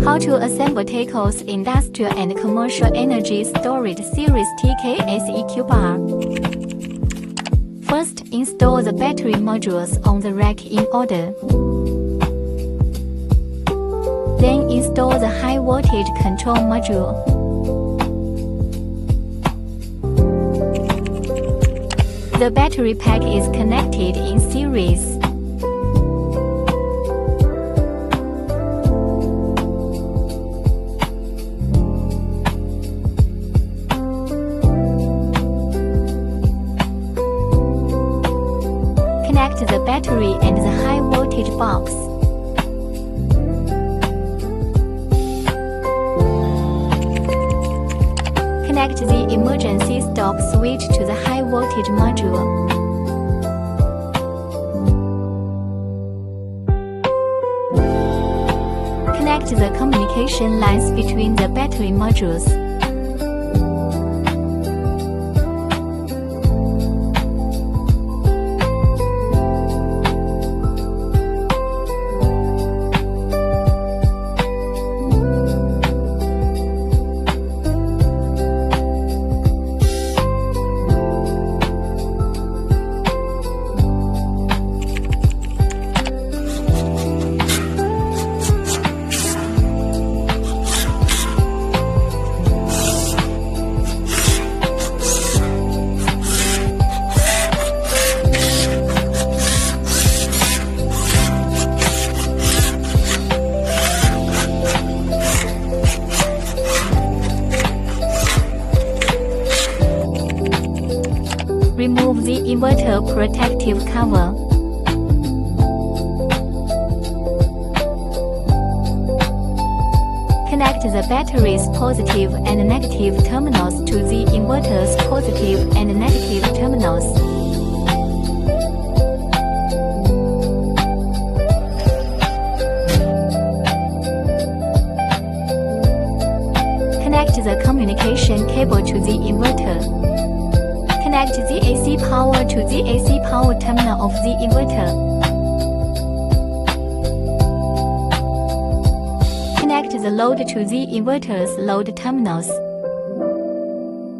How to assemble TAICO's Industrial and Commercial Energy Storage Series TKS E-Cube R. First, install the battery modules on the rack in order. Then install the high voltage control module. The battery pack is connected in series. Connect the battery and the high voltage box. Connect the emergency stop switch to the high voltage module. Connect the communication lines between the battery modules. Remove the inverter protective cover. Connect the battery's positive and negative terminals to the inverter's positive and negative terminals. Connect the communication cable to the inverter. Connect the AC power to the AC power terminal of the inverter. Connect the load to the inverter's load terminals.